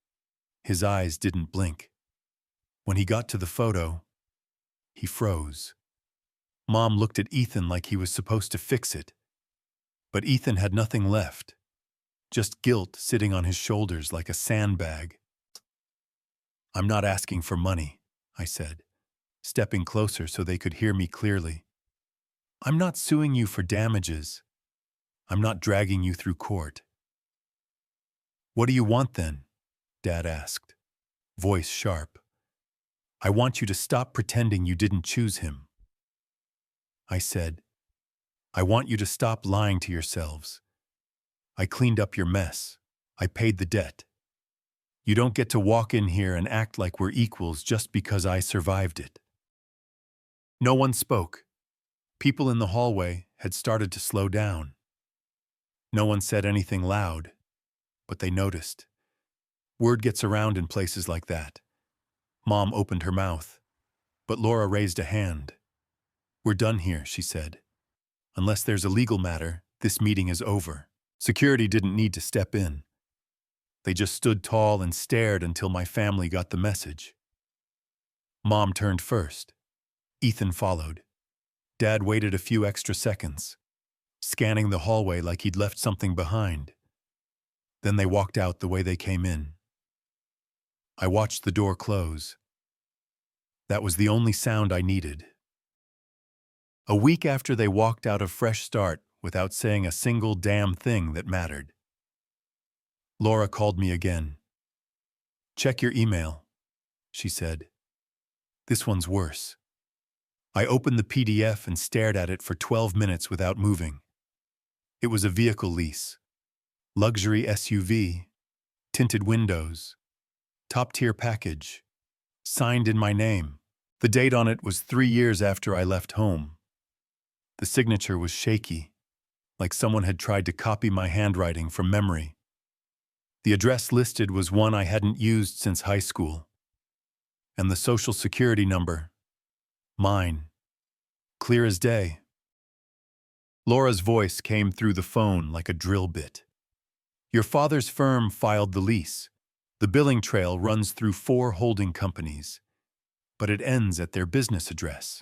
His eyes didn't blink. When he got to the photo, he froze. Mom looked at Ethan like he was supposed to fix it. But Ethan had nothing left. Just guilt sitting on his shoulders like a sandbag. I'm not asking for money, I said, stepping closer so they could hear me clearly. I'm not suing you for damages. I'm not dragging you through court. What do you want then? Dad asked, voice sharp. I want you to stop pretending you didn't choose him. I said, I want you to stop lying to yourselves. I cleaned up your mess. I paid the debt. You don't get to walk in here and act like we're equals just because I survived it. No one spoke. People in the hallway had started to slow down. No one said anything loud, but they noticed. Word gets around in places like that. Mom opened her mouth, but Laura raised a hand. We're done here, she said. Unless there's a legal matter, this meeting is over. Security didn't need to step in. They just stood tall and stared until my family got the message. Mom turned first. Ethan followed. Dad waited a few extra seconds, scanning the hallway like he'd left something behind. Then they walked out the way they came in. I watched the door close. That was the only sound I needed. A week after they walked out of Fresh Start without saying a single damn thing that mattered. Laura called me again. Check your email, she said. This one's worse. I opened the PDF and stared at it for 12 minutes without moving. It was a vehicle lease. Luxury SUV, tinted windows, top-tier package, signed in my name. The date on it was 3 years after I left home. The signature was shaky, like someone had tried to copy my handwriting from memory. The address listed was one I hadn't used since high school. And the social security number, mine, clear as day. Laura's voice came through the phone like a drill bit. Your father's firm filed the lease. The billing trail runs through 4 holding companies, but it ends at their business address.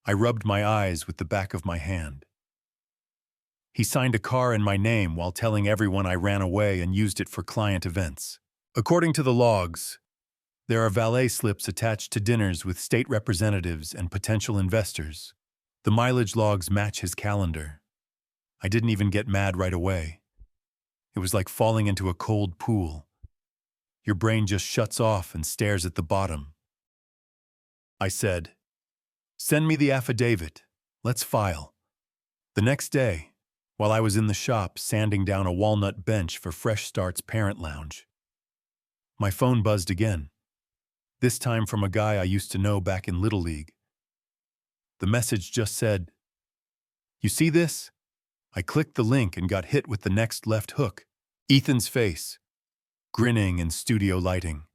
I rubbed my eyes with the back of my hand. He signed a car in my name while telling everyone I ran away and used it for client events. According to the logs, there are valet slips attached to dinners with state representatives and potential investors. The mileage logs match his calendar. I didn't even get mad right away. It was like falling into a cold pool. Your brain just shuts off and stares at the bottom. I said, "Send me the affidavit. Let's file." The next day, while I was in the shop sanding down a walnut bench for Fresh Start's parent lounge, my phone buzzed again, this time from a guy I used to know back in Little League. The message just said, "You see this?" I clicked the link and got hit with the next left hook. Ethan's face, grinning in studio lighting,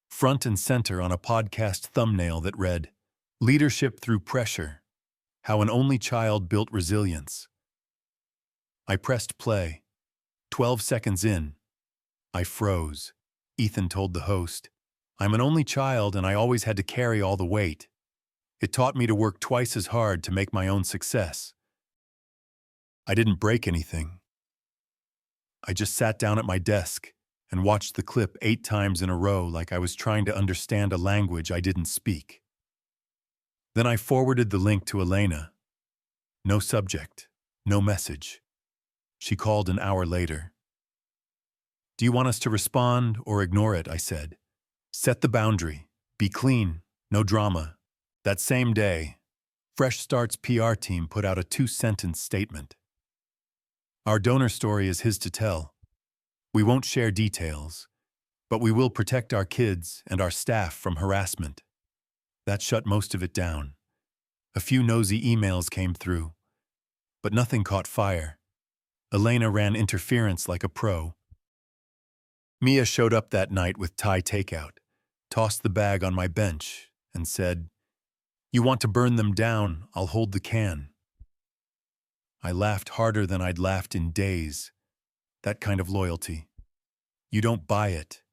front and center on a podcast thumbnail that read, "Leadership Through Pressure, How an Only Child Built Resilience." I pressed play. 12 seconds in, I froze. Ethan told the host, "I'm an only child and I always had to carry all the weight. It taught me to work twice as hard to make my own success." I didn't break anything. I just sat down at my desk and watched the clip 8 times in a row like I was trying to understand a language I didn't speak. Then I forwarded the link to Elena. No subject, no message. She called an hour later. "Do you want us to respond or ignore it?" I said. "Set the boundary. Be clean. No drama." That same day, Fresh Start's PR team put out a 2-sentence statement. "Our donor story is his to tell. We won't share details, but we will protect our kids and our staff from harassment." That shut most of it down. A few nosy emails came through, but nothing caught fire. Elena ran interference like a pro. Mia showed up that night with Thai takeout, tossed the bag on my bench, and said, "You want to burn them down, I'll hold the can." I laughed harder than I'd laughed in days. That kind of loyalty. You don't buy it.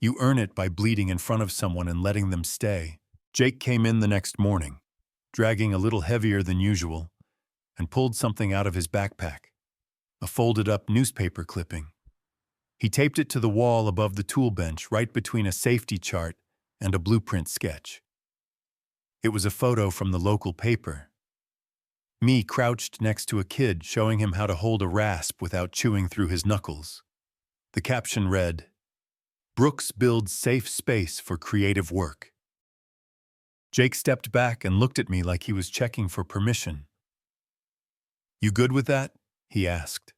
You earn it by bleeding in front of someone and letting them stay. Jake came in the next morning, dragging a little heavier than usual, and pulled something out of his backpack, a folded-up newspaper clipping. He taped it to the wall above the tool bench right between a safety chart and a blueprint sketch. It was a photo from the local paper. Me crouched next to a kid showing him how to hold a rasp without chewing through his knuckles. The caption read, "Brooks builds safe space for creative work." Jake stepped back and looked at me like he was checking for permission. "You good with that?" he asked.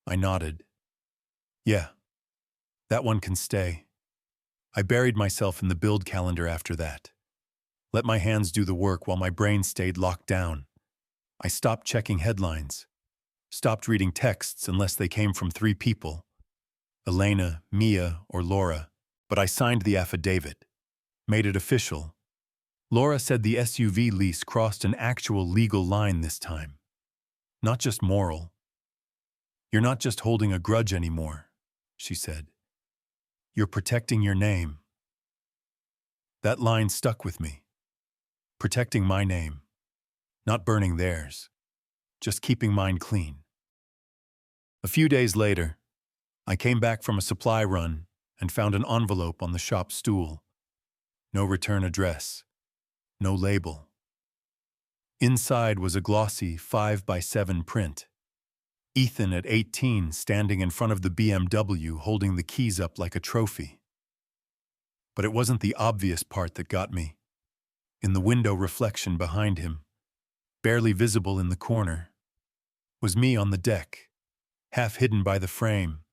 I nodded. "Yeah, that one can stay." I buried myself in the build calendar after that. Let my hands do the work while my brain stayed locked down. I stopped checking headlines, stopped reading texts unless they came from 3 people, Elena, Mia, or Laura, but I signed the affidavit, made it official. Laura said the SUV lease crossed an actual legal line this time, not just moral. "You're not just holding a grudge anymore," she said. "You're protecting your name." That line stuck with me. Protecting my name, not burning theirs, just keeping mine clean. A few days later, I came back from a supply run and found an envelope on the shop stool. No return address, no label. Inside was a glossy 5x7 print. Ethan at 18 standing in front of the BMW holding the keys up like a trophy. But it wasn't the obvious part that got me. In the window reflection behind him, barely visible in the corner, was me on the deck, half hidden by the frame,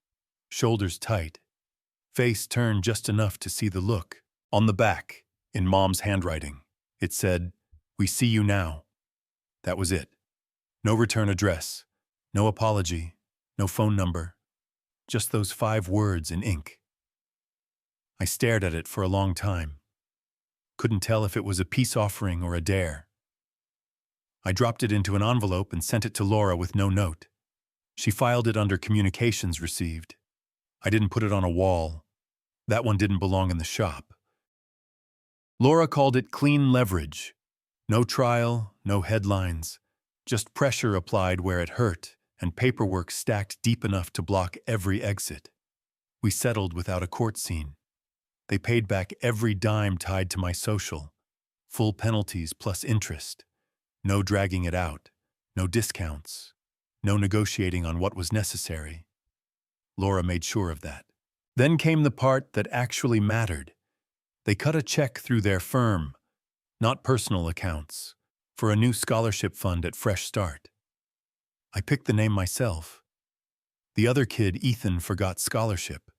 shoulders tight, face turned just enough to see the look. On the back, in Mom's handwriting, it said, "We see you now." That was it. No return address, no apology, no phone number, just those 5 words in ink. I stared at it for a long time. Couldn't tell if it was a peace offering or a dare. I dropped it into an envelope and sent it to Laura with no note. She filed it under communications received. I didn't put it on a wall. That one didn't belong in the shop. Laura called it clean leverage. No trial, no headlines, just pressure applied where it hurt and paperwork stacked deep enough to block every exit. We settled without a court scene. They paid back every dime tied to my social. Full penalties plus interest. No dragging it out. No discounts. No negotiating on what was necessary. Laura made sure of that. Then came the part that actually mattered. They cut a check through their firm, not personal accounts, for a new scholarship fund at Fresh Start. I picked the name myself. The other kid, Ethan, forgot scholarship.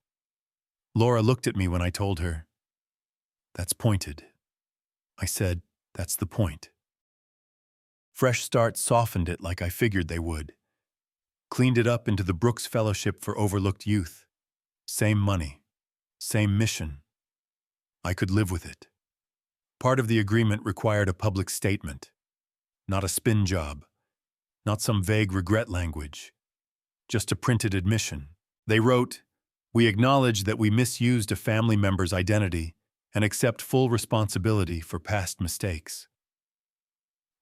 Laura looked at me when I told her, "That's pointed." I said, "That's the point." Fresh Start softened it like I figured they would. Cleaned it up into the Brooks Fellowship for Overlooked Youth. Same money, same mission. I could live with it. Part of the agreement required a public statement. Not a spin job. Not some vague regret language. Just a printed admission. They wrote, "We acknowledge that we misused a family member's identity and accept full responsibility for past mistakes."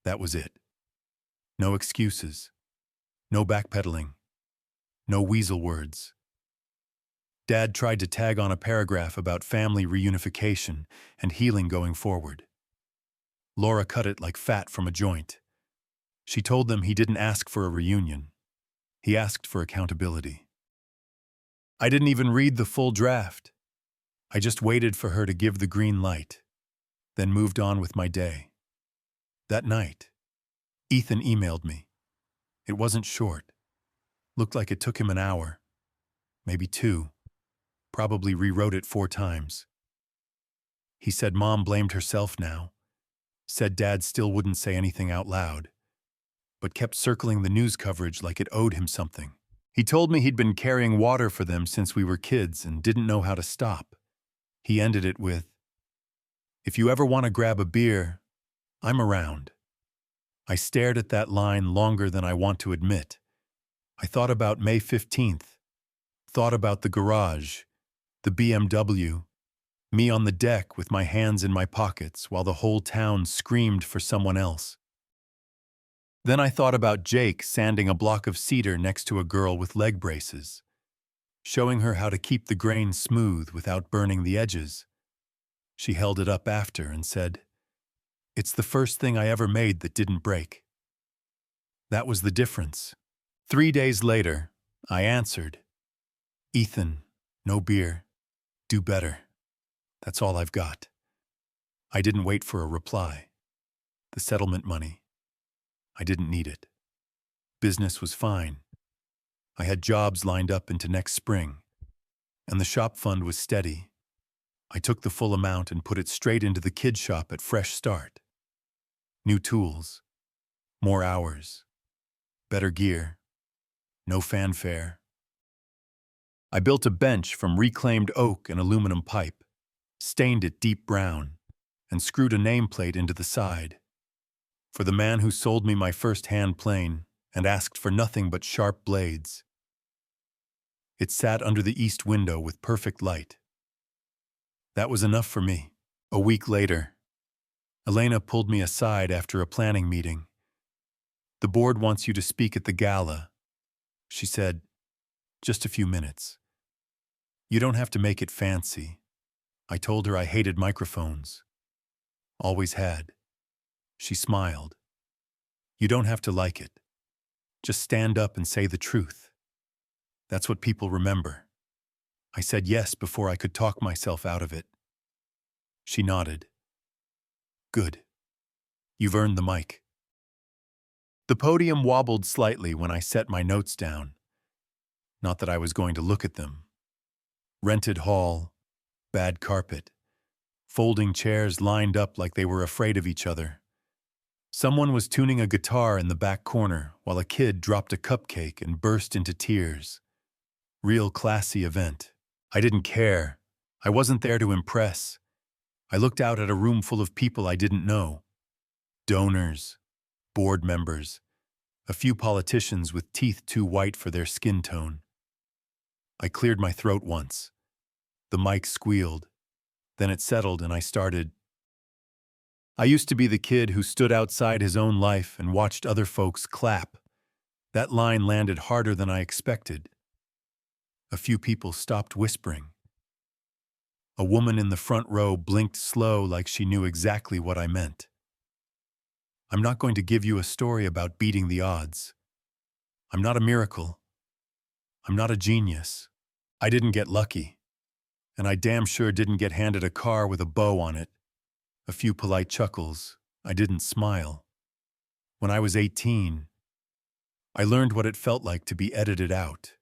That was it. No excuses. No backpedaling. No weasel words. Dad tried to tag on a paragraph about family reunification and healing going forward. Laura cut it like fat from a joint. She told them he didn't ask for a reunion. He asked for accountability. I didn't even read the full draft. I just waited for her to give the green light, then moved on with my day. That night, Ethan emailed me. It wasn't short. Looked like it took him an hour, maybe 2. Probably rewrote it 4 times. He said Mom blamed herself now. Said Dad still wouldn't say anything out loud, but kept circling the news coverage like it owed him something. He told me he'd been carrying water for them since we were kids and didn't know how to stop. He ended it with, "If you ever want to grab a beer, I'm around." I stared at that line longer than I want to admit. I thought about May 15th, thought about the garage, the BMW, me on the deck with my hands in my pockets while the whole town screamed for someone else. Then I thought about Jake sanding a block of cedar next to a girl with leg braces, showing her how to keep the grain smooth without burning the edges. She held it up after and said, "It's the first thing I ever made that didn't break." That was the difference. 3 days later, I answered, "Ethan, no beer. Do better. That's all I've got." I didn't wait for a reply. The settlement money. I didn't need it. Business was fine. I had jobs lined up into next spring, and the shop fund was steady. I took the full amount and put it straight into the kid shop at Fresh Start. New tools, more hours, better gear, no fanfare. I built a bench from reclaimed oak and aluminum pipe, stained it deep brown, and screwed a nameplate into the side. For the man who sold me my first hand plane and asked for nothing but sharp blades. It sat under the east window with perfect light. That was enough for me. A week later, Elena pulled me aside after a planning meeting. "The board wants you to speak at the gala," she said. "Just a few minutes. You don't have to make it fancy." I told her I hated microphones. Always had. She smiled. "You don't have to like it. Just stand up and say the truth. That's what people remember." I said yes before I could talk myself out of it. She nodded. "Good. You've earned the mic." The podium wobbled slightly when I set my notes down. Not that I was going to look at them. Rented hall, bad carpet, folding chairs lined up like they were afraid of each other. Someone was tuning a guitar in the back corner while a kid dropped a cupcake and burst into tears. Real classy event. I didn't care. I wasn't there to impress. I looked out at a room full of people I didn't know. Donors, board members, a few politicians with teeth too white for their skin tone. I cleared my throat once. The mic squealed. Then it settled and I started. I used to be the kid who stood outside his own life and watched other folks clap. That line landed harder than I expected. A few people stopped whispering. A woman in the front row blinked slow like she knew exactly what I meant. I'm not going to give you a story about beating the odds. I'm not a miracle. I'm not a genius. I didn't get lucky. And I damn sure didn't get handed a car with a bow on it. A few polite chuckles. I didn't smile. When I was 18, I learned what it felt like to be edited out.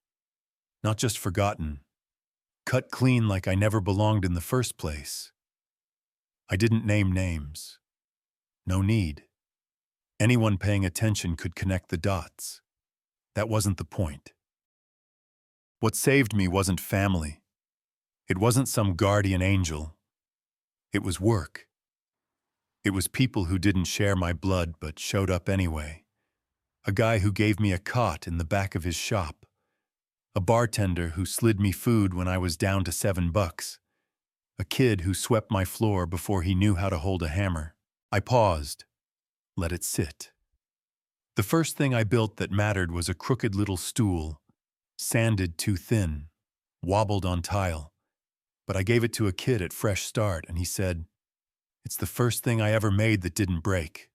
Not just forgotten. Cut clean like I never belonged in the first place. I didn't name names. No need. Anyone paying attention could connect the dots. That wasn't the point. What saved me wasn't family. It wasn't some guardian angel. It was work. It was people who didn't share my blood but showed up anyway. A guy who gave me a cot in the back of his shop. A bartender who slid me food when I was down to $7. A kid who swept my floor before he knew how to hold a hammer. I paused. Let it sit. The first thing I built that mattered was a crooked little stool, sanded too thin, wobbled on tile. But I gave it to a kid at Fresh Start and he said, "It's the first thing I ever made that didn't break."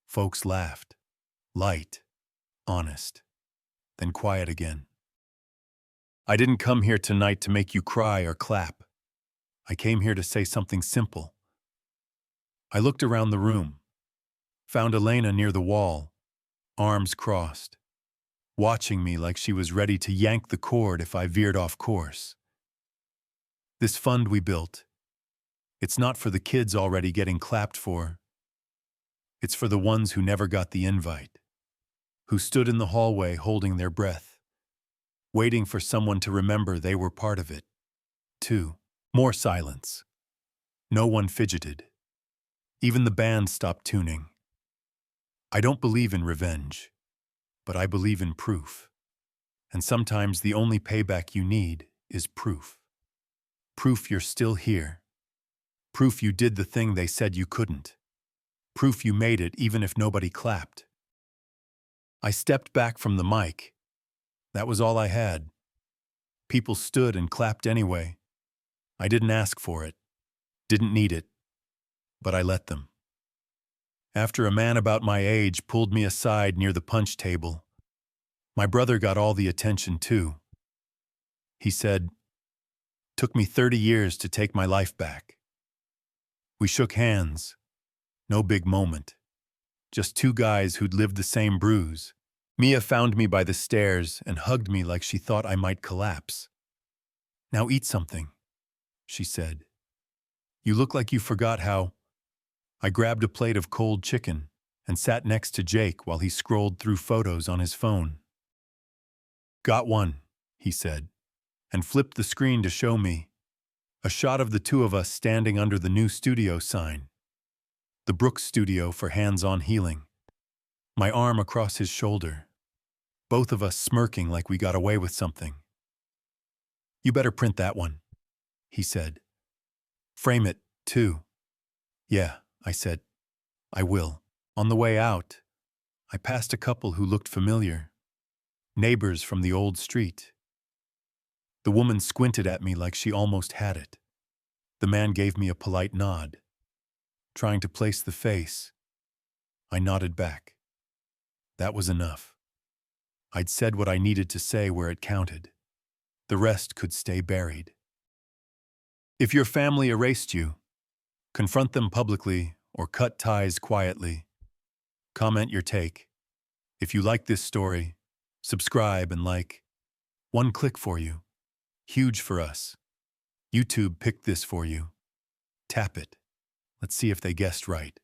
Folks laughed. Light. Honest. Then quiet again. I didn't come here tonight to make you cry or clap. I came here to say something simple. I looked around the room, found Elena near the wall, arms crossed, watching me like she was ready to yank the cord if I veered off course. This fund we built, it's not for the kids already getting clapped for. It's for the ones who never got the invite, who stood in the hallway holding their breath, waiting for someone to remember they were part of it. 2. More silence. No one fidgeted. Even the band stopped tuning. I don't believe in revenge, but I believe in proof. And sometimes the only payback you need is proof. Proof you're still here. Proof you did the thing they said you couldn't. Proof you made it even if nobody clapped. I stepped back from the mic. That was all I had. People stood and clapped anyway. I didn't ask for it, didn't need it, but I let them. After a man about my age pulled me aside near the punch table, my brother got all the attention too. He said, "Took me 30 years to take my life back." We shook hands. No big moment. Just two guys who'd lived the same bruise. Mia found me by the stairs and hugged me like she thought I might collapse. "Now eat something," she said. "You look like you forgot how." I grabbed a plate of cold chicken and sat next to Jake while he scrolled through photos on his phone. "Got one," he said, and flipped the screen to show me a shot of the two of us standing under the new studio sign. The Brooks Studio for Hands-On Healing. My arm across his shoulder. Both of us smirking like we got away with something. "You better print that one," he said. "Frame it, too." "Yeah," I said. "I will." On the way out, I passed a couple who looked familiar. Neighbors from the old street. The woman squinted at me like she almost had it. The man gave me a polite nod. Trying to place the face, I nodded back. That was enough. I'd said what I needed to say where it counted. The rest could stay buried. If your family erased you, confront them publicly or cut ties quietly. Comment your take. If you like this story, subscribe and like. One click for you. Huge for us. YouTube picked this for you. Tap it. Let's see if they guessed right.